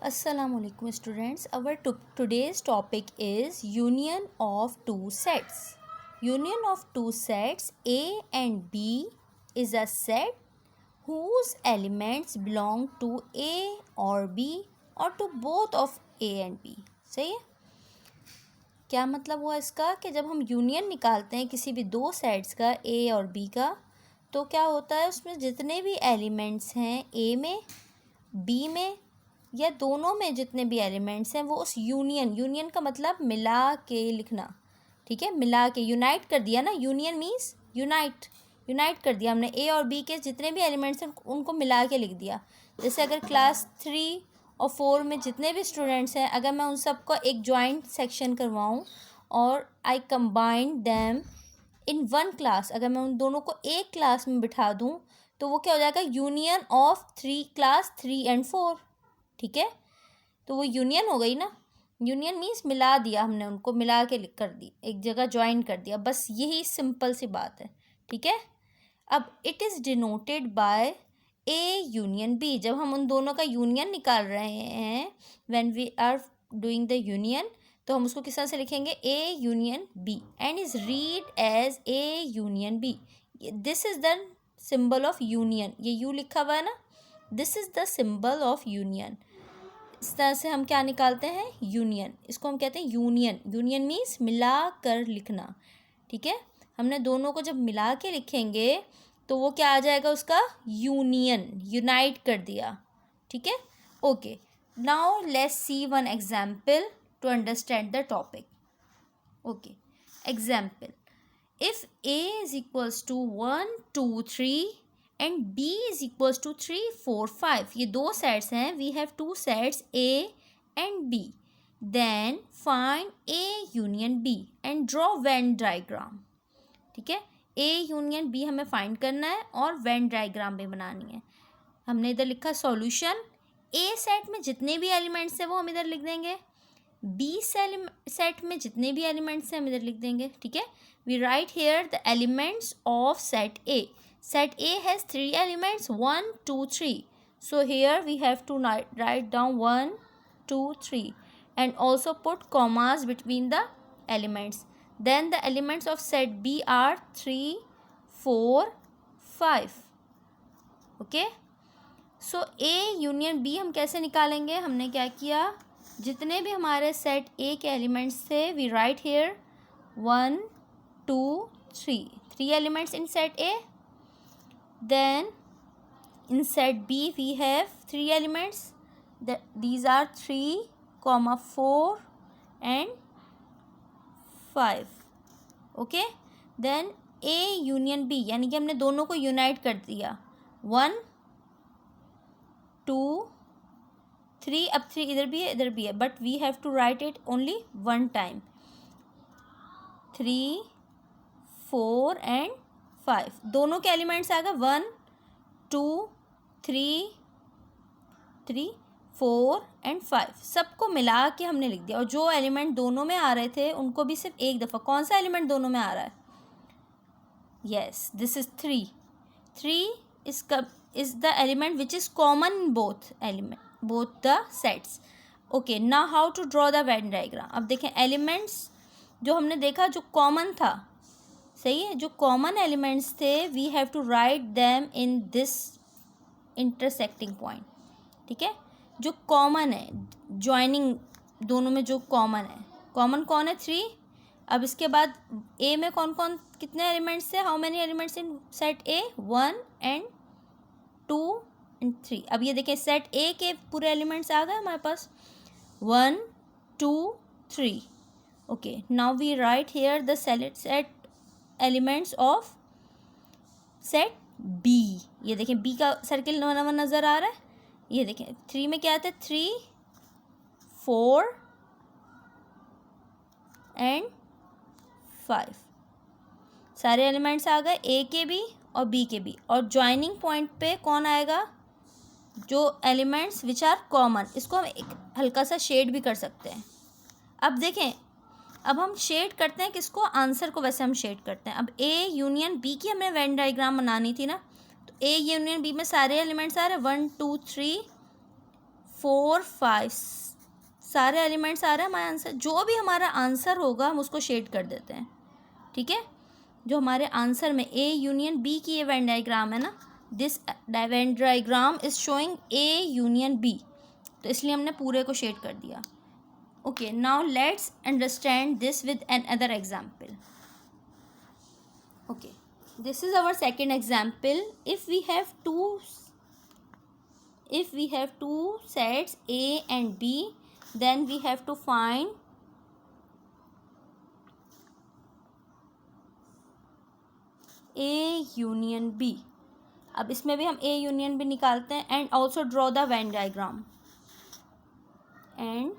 Assalamualaikum students. Our today's topic is union of two sets. Union of two sets A and B is a set whose elements belong to A or B or to both of A and B. सही है? क्या मतलब हुआ इसका कि जब हम union निकालते हैं किसी भी दो सेट्स का A और B का, तो क्या होता है उसमें जितने भी एलिमेंट्स हैं A में, B में या दोनों में जितने भी एलिमेंट्स हैं वो उस यूनियन का मतलब मिला के लिखना, ठीक है। मिला के यूनाइट कर दिया ना, यूनियन मीन्स यूनाइट कर दिया हमने। ए और बी के जितने भी एलिमेंट्स हैं उनको मिला के लिख दिया। जैसे अगर क्लास 3 और 4 में जितने भी स्टूडेंट्स हैं, अगर मैं उन सबको एक जॉइंट सेक्शन करवाऊँ और आई combine them in one class, अगर मैं उन दोनों को एक क्लास में बिठा दूँ तो वो क्या हो जाएगा, यूनियन ऑफ क्लास 3 and 4, ठीक है। तो वो यूनियन हो गई ना। यूनियन मीन्स मिला दिया हमने, उनको मिला के कर दी, एक जगह ज्वाइन कर दिया, बस यही सिंपल सी बात है, ठीक है। अब it is denoted by A union B. जब हम उन दोनों का यूनियन निकाल रहे हैं, when we are doing the union, तो हम उसको किस तरह से लिखेंगे, A union B, and is read as A union B. This is the symbol of union, ये यू लिखा हुआ है ना, this is the symbol of union. इस तरह से हम क्या निकालते हैं, यूनियन। इसको हम कहते हैं यूनियन। यूनियन मीन्स मिला कर लिखना, ठीक है। हमने दोनों को जब मिला के लिखेंगे तो वो क्या आ जाएगा, उसका यूनियन, यूनाइट कर दिया, ठीक है। Okay, now let's see one example to understand the topic. Okay, example, if A is equals to 1 2 3 and B is equals to 3 4 5, ये दो सेट्स हैं। We have two sets A and B, then find A union B and draw Venn diagram, ठीक है। A union B हमें find करना है और Venn diagram भी बनानी है। हमने इधर लिखा सॉल्यूशन। A सेट में जितने भी एलिमेंट्स हैं वो हम इधर लिख देंगे, B सेट में जितने भी एलिमेंट्स हैं हम इधर लिख देंगे, ठीक है। We write here the elements of set A. Set A has 3 elements 1 2 3. So here we have to write down 1 2 3 and also put commas between the elements. Then the elements of set B are 3 4 5. Okay. So A union B हम कैसे निकालेंगे, हमने क्या किया, जितने भी हमारे set A के एलिमेंट्स थे, we write here 1 2 3 elements in set A. Then in set B we have 3 elements, these are 3 4 and 5. okay, then A union B, यानी कि हमने दोनों को यूनाइट कर दिया, 1 2 3, अब 3 इधर भी है इधर भी है, but we have to write it only one time, 3 4 and 5, दोनों के एलिमेंट्स आ गए 1 2 3 4 एंड 5, सबको मिला के हमने लिख दिया। और जो एलिमेंट दोनों में आ रहे थे उनको भी सिर्फ एक दफ़ा, कौन सा एलिमेंट दोनों में आ रहा है, yes this is 3 is the element which is common in both the sets. Okay, now how to draw the Venn diagram. अब देखें एलिमेंट्स जो हमने देखा जो कॉमन था, सही है, जो कॉमन एलिमेंट्स थे we have to write them in this intersecting point, ठीक है। जो कॉमन है, ज्वाइनिंग दोनों में जो कॉमन है, कॉमन कौन है, 3। अब इसके बाद ए में कौन कौन कितने एलिमेंट्स थे, how many elements in set A, 1 and 2 and 3। अब ये देखें सेट ए के पूरे एलिमेंट्स आ गए हमारे पास, 1 2 3। Okay, now we write here the set elements of set B. ये देखें बी का सर्किल नवा नज़र आ रहा है, ये देखें 3 में क्या आता है, 3 4 एंड 5, सारे एलिमेंट्स आ गए ए के भी और बी के भी। और ज्वाइनिंग पॉइंट पे कौन आएगा, जो एलिमेंट्स विच आर कॉमन, इसको हम एक हल्का सा शेड भी कर सकते हैं। अब देखें, अब हम शेड करते हैं किसको, आंसर को वैसे हम शेड करते हैं। अब ए यूनियन बी की हमें वेन डायग्राम बनानी थी ना, तो ए यूनियन बी में सारे एलिमेंट्स आ रहे हैं 1 2 3 4 5 सारे एलिमेंट्स आ रहे हैं हमारे आंसर। जो भी हमारा आंसर होगा हम उसको शेड कर देते हैं, ठीक है। जो हमारे आंसर में ए यूनियन बी की ये वेन डायग्राम है ना, this Venn diagram is showing A union B, तो इसलिए हमने पूरे को शेड कर दिया। Okay, now let's understand this with an other example. Okay, this is our second example. If we have two sets A and B, then we have to find A union B। अब इसमें भी हम A union B निकालते हैं and also draw the Venn diagram and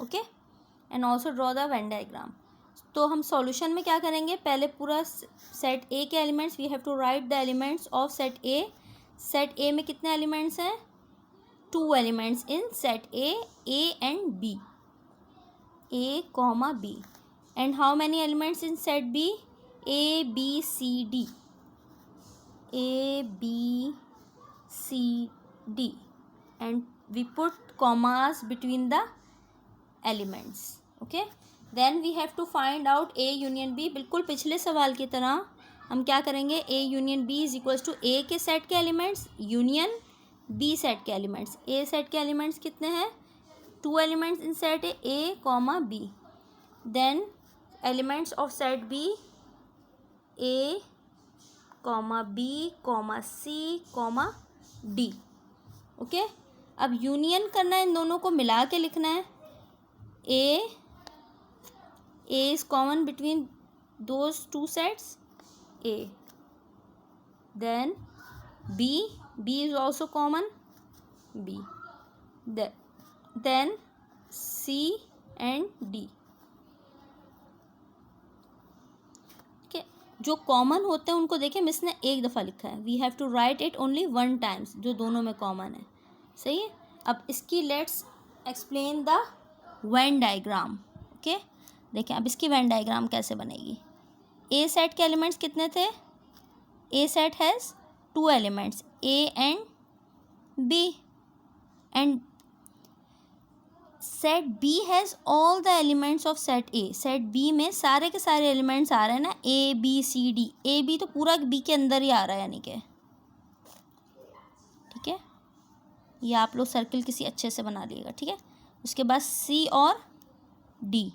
okay and also draw the Venn diagram. तो हम solution में क्या करेंगे, पहले पूरा सेट ए के elements, we have to write the elements of set A. Set A में कितने एलिमेंट्स हैं, 2 elements in set A and B, A comma B. And how many elements in set B, A B C D, A B C D, and we put commas between the elements. Okay, then we have to find out A union B. बिल्कुल पिछले सवाल की तरह हम क्या करेंगे, ए union B is equals to A के set के एलिमेंट्स यूनियन बी सेट के एलिमेंट्स। ए सेट के एलिमेंट्स कितने हैं, 2 elements in set A comma B, then elements of set B A comma B comma C comma D. Okay, अब union करना है, इन दोनों को मिला के लिखना है। A is common between those 2 sets, A. Then B is also common, B. Then C and D. Okay, जो कॉमन होते हैं उनको देखिए मिस ने एक दफ़ा लिखा है, we have to write it only 1 times, जो दोनों में कॉमन है। सही है। अब इसकी let's explain the Venn diagram. Okay, देखें अब इसकी वेन डायग्राम कैसे बनेगी। ए सेट के एलिमेंट्स कितने थे, A set has 2 elements A and B, and set B has all the elements of set A. Set B में सारे के सारे एलिमेंट्स आ रहे हैं ना, A B C D. A B तो पूरा बी के अंदर ही आ रहा है, यानी कि ठीक है। ये आप लोग सर्किल किसी अच्छे से बना लिएगा, ठीक है। उसके बाद सी और डी,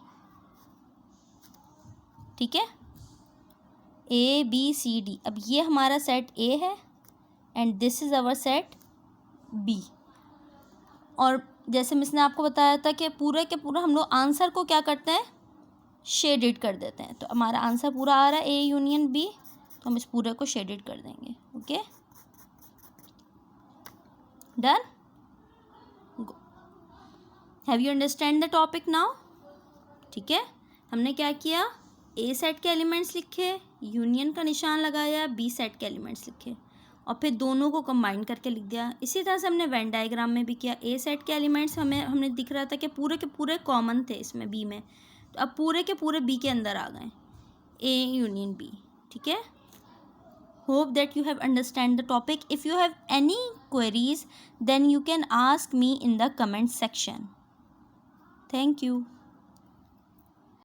ठीक है, ए बी सी डी। अब ये हमारा सेट ए है and this is our set B. और जैसे मिस ने आपको बताया था कि पूरे के पूरा हम लोग आंसर को क्या करते हैं, शेडेड कर देते हैं। तो हमारा आंसर पूरा आ रहा है ए यूनियन बी, तो हम इस पूरे को शेडेड कर देंगे। Okay, done. Have you understand the topic now. ठीक है, हमने क्या किया, ए सेट के एलिमेंट्स लिखे, यूनियन का निशान लगाया, बी सेट के एलिमेंट्स लिखे और फिर दोनों को कंबाइन करके लिख दिया। इसी तरह से हमने वेन डायग्राम में भी किया। ए सेट के एलिमेंट्स हमने दिख रहा था कि पूरे के पूरे कॉमन थे इसमें बी में, तो अब पूरे के पूरे बी के अंदर आ गए, ए यूनियन बी। ठीक है, hope that you have understand the topic. If you have any queries, then you can ask me in the comment section. Thank you.